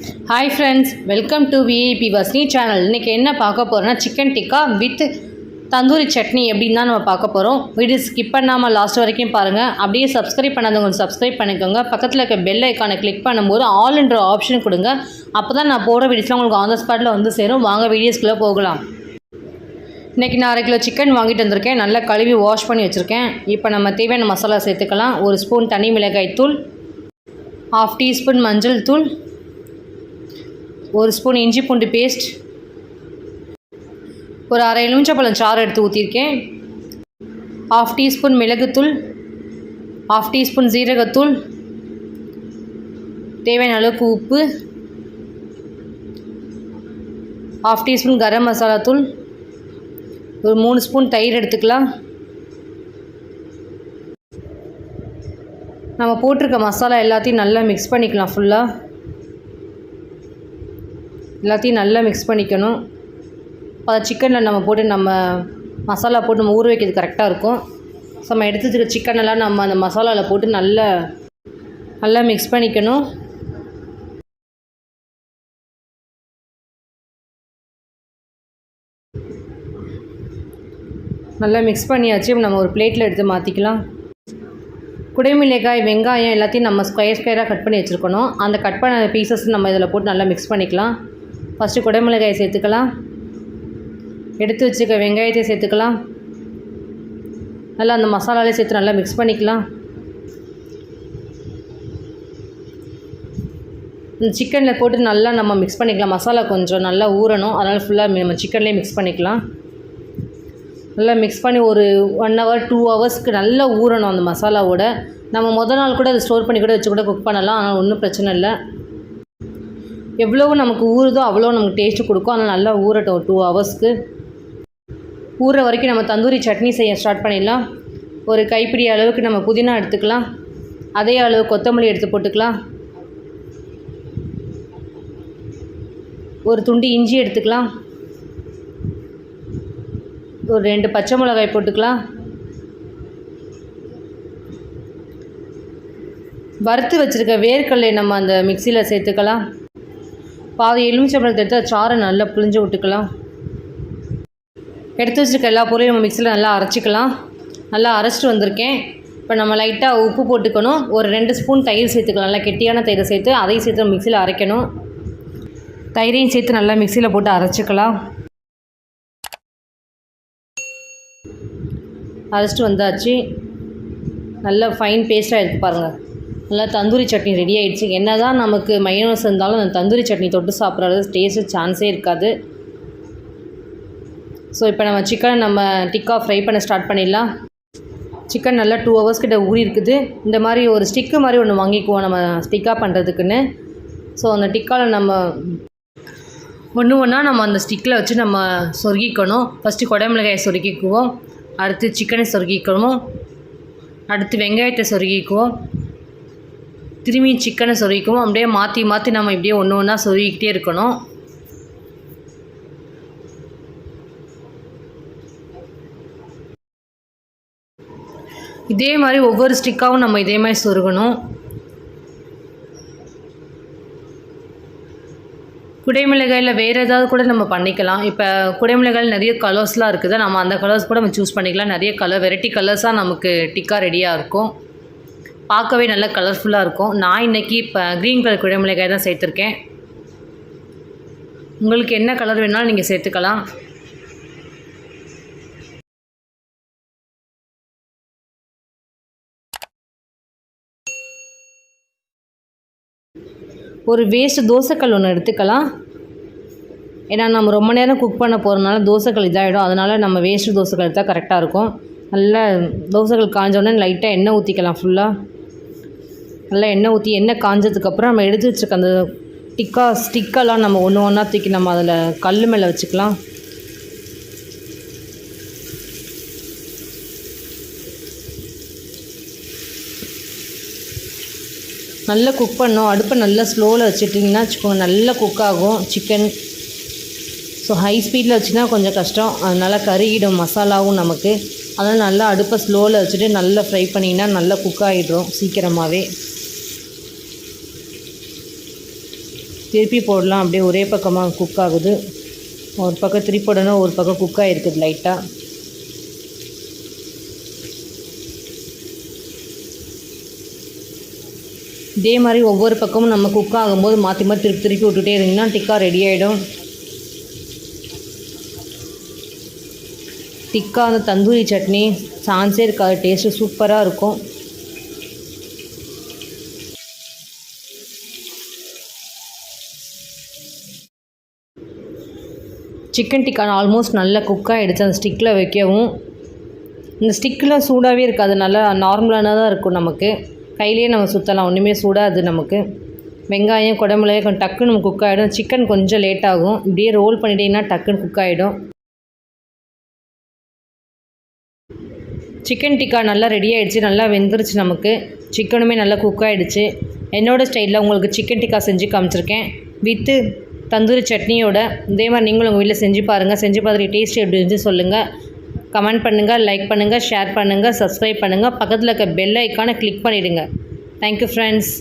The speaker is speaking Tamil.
Hi friends, welcome to VIP Vasni channel. இன்றைக்கி என்ன பார்க்க போகிறோன்னா சிக்கன் டிக்கா வித் தந்தூரி சட்னி எப்படின்னு தான் நம்ம பார்க்க போகிறோம். வீடியோ ஸ்கிப் பண்ணாமல் லாஸ்ட் வரைக்கும் பாருங்கள். அப்படியே சப்ஸ்கிரைப் பண்ணாதவங்க சப்ஸ்கிரைப் பண்ணிக்கோங்க. பக்கத்தில் இருக்க பெல் ஐக்கானை கிளிக் பண்ணும்போது ஆல்ன்ற ஆப்ஷன் கொடுங்க. அப்போ தான் நான் போகிற வீடியோஸ்லாம் உங்களுக்கு ஆன் த ஸ்பாட்டில் வந்து சேரும். வாங்க வீடியோஸ்குள்ளே போகலாம். இன்றைக்கி நான் 1/2 கிலோ சிக்கன் வாங்கிட்டு வந்திருக்கேன். நல்லா கழுவி வாஷ் பண்ணி வச்சுருக்கேன். இப்போ நம்ம தேவையான மசாலா சேர்த்துக்கலாம். 1 ஸ்பூன் தனி மிளகாய் தூள், 1/2 டீஸ்பூன் மஞ்சள் தூள், 1 ஸ்பூன் இஞ்சி பூண்டு பேஸ்ட், ஒரு 1/2 எலுமிச்சம்பழம் சாறு எடுத்து ஊற்றிருக்கேன், 1/2 டீஸ்பூன் மிளகுத்தூள், 1/2 டீஸ்பூன் ஜீரகத்தூள், தேவையான அளவுக்கு உப்பு, 1/2 டீஸ்பூன் கரம் மசாலா தூள், ஒரு 3 ஸ்பூன் தயிர் எடுத்துக்கலாம். நம்ம போட்டிருக்க மசாலா எல்லாத்தையும் நல்லா மிக்ஸ் பண்ணிக்கலாம். ஃபுல்லாக எல்லாத்தையும் நல்லா மிக்ஸ் பண்ணிக்கணும். அதை சிக்கனில் நம்ம போட்டு நம்ம மசாலா போட்டு நம்ம ஊற வைக்கிறது கரெக்டாக இருக்கும். ஸோ நம்ம எடுத்து வச்சுருக்க சிக்கனெல்லாம் நம்ம அந்த மசாலாவில் போட்டு நல்லா மிக்ஸ் பண்ணிக்கணும். நல்லா மிக்ஸ் பண்ணியாச்சு. நம்ம ஒரு பிளேட்டில் எடுத்து மாற்றிக்கலாம். குடைமிளகாய், வெங்காயம் எல்லாத்தையும் நம்ம ஸ்கொயராக கட் பண்ணி வச்சுருக்கணும். அந்த கட் பண்ண பீசஸ் நம்ம இதில் போட்டு நல்லா மிக்ஸ் பண்ணிக்கலாம். ஃபஸ்ட்டு குடைமிளகாயை சேர்த்துக்கலாம். எடுத்து வச்சுக்க வெங்காயத்தை சேர்த்துக்கலாம். நல்லா அந்த மசாலாலே சேர்த்து நல்லா மிக்ஸ் பண்ணிக்கலாம். இந்த சிக்கனில் போட்டு நல்லா நம்ம மிக்ஸ் பண்ணிக்கலாம். மசாலா கொஞ்சம் நல்லா ஊறணும், அதனால் ஃபுல்லாக நம்ம சிக்கன்லேயே மிக்ஸ் பண்ணிக்கலாம். நல்லா மிக்ஸ் பண்ணி ஒரு 1 hour 2 ஹவர்ஸ்க்கு நல்லா ஊறணும் அந்த மசாலாவோட. நம்ம முதல் நாள் கூட அதை ஸ்டோர் பண்ணி கூட வச்சு கூட குக் பண்ணலாம். ஆனால் ஒன்றும் பிரச்சனை இல்லை. எவ்வளோ நமக்கு ஊறுதோ அவ்வளோ நமக்கு டேஸ்ட்டு கொடுக்கும். அதனால் நல்லா ஊறட்டும் 2 ஹவர்ஸ்க்கு. ஊறுற வரைக்கும் நம்ம தந்தூரி சட்னி செய்ய ஸ்டார்ட் பண்ணிடலாம். ஒரு கைப்பிடி அளவுக்கு நம்ம புதினா எடுத்துக்கலாம். அதே அளவு கொத்தமல்லி எடுத்து போட்டுக்கலாம். ஒரு துண்டு இஞ்சி எடுத்துக்கலாம். ஒரு 2 பச்சை மிளகாய் போட்டுக்கலாம். வறுத்து வச்சுருக்க வேர்க்கடலை நம்ம அந்த மிக்சியில் சேர்த்துக்கலாம். பாதி எலுமிச்சம்பழத்தை எடுத்து சாறை நல்லா புழிஞ்சு விட்டுக்கலாம். எடுத்து வச்சுருக்க எல்லா பொருளையும் நம்ம மிக்சியில் நல்லா அரைச்சிக்கலாம். நல்லா அரைச்சிட்டு வந்திருக்கேன். இப்போ நம்ம லைட்டாக உப்பு போட்டுக்கணும். ஒரு 2 ஸ்பூன் தயிர் சேர்த்துக்கலாம். நல்லா கெட்டியான தயிரை சேர்த்து அதையும் சேர்த்து நம்ம மிக்சியில் அரைக்கணும். தயிரையும் சேர்த்து நல்லா மிக்சியில் போட்டு அரைச்சிக்கலாம். அரைச்சிட்டு வந்தாச்சு. நல்லா ஃபைன் பேஸ்ட்டாக எடுத்து பாருங்கள். நல்லா தந்தூரி சட்னி ரெடி ஆகிடுச்சு. என்ன தான் நமக்கு மைனஸ் இருந்தாலும் அந்த தந்தூரி சட்னி தொட்டு சாப்பிட்றது டேஸ்ட்டு சான்ஸே இருக்காது. ஸோ இப்போ நம்ம சிக்கனை நம்ம டிக்கா ஃப்ரை பண்ண ஸ்டார்ட் பண்ணிடலாம். சிக்கன் நல்லா 2 ஹவர்ஸ் கிட்ட ஊறி இருக்குது. இந்த மாதிரி ஒரு ஸ்டிக்கு மாதிரி ஒன்று வாங்கிக்குவோம் நம்ம டிக்கா பண்ணுறதுக்குன்னு. ஸோ அந்த டிக்காவில் நம்ம ஒன்றா நம்ம அந்த ஸ்டிக்கில் வச்சு நம்ம சொருகிக்கணும். ஃபஸ்ட்டு குடமிளகாயை சொருகிக்குவோம். அடுத்து சிக்கனை சொருகிக்கணும். அடுத்து வெங்காயத்தை சொருகிக்குவோம். திரும்பி சிக்கனை சொருகிக்குவோம். அப்படியே மாற்றி நம்ம இப்படியே ஒன்றா சொருகிக்கிட்டே இருக்கணும். இதே மாதிரி ஒவ்வொரு ஸ்டிக்காகவும் நம்ம இதே மாதிரி சொருகணும். குடைமிளகாயில் வேறு ஏதாவது கூட நம்ம பண்ணிக்கலாம். இப்போ குடைமிளகாயில் நிறைய கலர்ஸ்லாம் இருக்குது. நம்ம அந்த கலர்ஸ் கூட நம்ம சூஸ் பண்ணிக்கலாம். நிறைய வெரைட்டி கலர்ஸாக நமக்கு டிக்கா ரெடியாக இருக்கும். பார்க்கவே நல்லா கலர்ஃபுல்லாக இருக்கும். நான் இன்றைக்கி இப்போ க்ரீன் கலர் குடைமிளகாய் தான் சேர்த்துருக்கேன். உங்களுக்கு என்ன கலர் வேணாலும் நீங்கள் சேர்த்துக்கலாம். ஒரு வேஸ்ட் தோசைக்கல் ஒன்று எடுத்துக்கலாம். ஏன்னா நம்ம ரொம்ப நேரம் குக் பண்ண போகிறதுனால தோசைக்கல் இதாகிடும். அதனால் நம்ம வேஸ்ட்டு தோசைக்கல் எடுத்தால் கரெக்டாக இருக்கும். நல்லா தோசைக்கல் காஞ்சோடனே லைட்டாக எண்ணெய் ஊற்றிக்கலாம். ஃபுல்லாக நல்லா எண்ணெய் ஊற்றி எண்ணெய் காஞ்சதுக்கப்புறம் நம்ம எடுத்து வச்சுருக்க அந்த ஸ்டிக்கெல்லாம் நம்ம ஒன்றா தூக்கி நம்ம அதில் கல் மேலே வச்சுக்கலாம். நல்லா குக் பண்ணோம். அடுப்பை நல்லா ஸ்லோவில் வச்சுட்டிங்கன்னா வச்சுக்கோங்க, நல்லா குக் ஆகும் சிக்கன். ஸோ ஹை ஸ்பீடில் வச்சுன்னா கொஞ்சம் கஷ்டம். அதனால் கருகிடும் மசாலாவும் நமக்கு. அதனால் நல்லா அடுப்பை ஸ்லோவில் வச்சுட்டு நல்லா ஃப்ரை பண்ணிங்கன்னா நல்லா குக் ஆகிடும் சீக்கிரமாகவே. திருப்பி போடலாம். அப்படியே ஒரே பக்கமாக குக் ஆகுது. ஒரு பக்கம் திருப்பி போடணும், ஒரு பக்கம் குக் ஆகிருக்குது லைட்டாக. இதே மாதிரி ஒவ்வொரு பக்கமும் நம்ம குக் ஆகும்போது மாற்றி மாற்றி திருப்பி திருப்பி விட்டுட்டே இருந்தீங்கன்னா டிக்கா ரெடி ஆகிடும். டிக்கா அந்த தந்தூரி சட்னி சான்ஸே இருக்காது, டேஸ்ட்டு சூப்பராக இருக்கும். சிக்கன் டிக்கா ஆல்மோஸ்ட் நல்லா குக் ஆகிடுச்சு. அந்த ஸ்டிக்கில் வைக்கவும் இந்த ஸ்டிக்கில் சூடாகவே இருக்காது, நல்லா நார்மலானதாக இருக்கும். நமக்கு கையிலேயே நம்ம சுற்றலாம், ஒன்றுமே சூடாது. நமக்கு வெங்காயம் குடமிளகாய் கொஞ்சம் டக்குன்னு நம்ம குக் ஆகிடும். சிக்கன் கொஞ்சம் லேட் ஆகும். இப்படியே ரோல் பண்ணிட்டீங்கன்னா டக்குன்னு குக் ஆகிடும். சிக்கன் டிக்கா நல்லா ரெடி ஆகிடுச்சு, நல்லா வெந்துருச்சு. நமக்கு சிக்கனுமே நல்லா குக் ஆகிடுச்சு. என்னோடய ஸ்டைலில் உங்களுக்கு சிக்கன் டிக்கா செஞ்சு காமிச்சிருக்கேன் வித்து தந்தூரி சட்னியோட. இதே மாதிரி நீங்களும் உங்கள் வீட்டில் செஞ்சு பாருங்கள். செஞ்சு பார்த்துட்டு டேஸ்ட் எப்படி இருந்துச்சு சொல்லுங்கள். கமெண்ட் பண்ணுங்கள், லைக் பண்ணுங்கள், ஷேர் பண்ணுங்கள், சப்ஸ்கிரைப் பண்ணுங்கள். பக்கத்தில் இருக்க பெல் ஐக்கானை கிளிக் பண்ணிவிடுங்க. Thank you friends.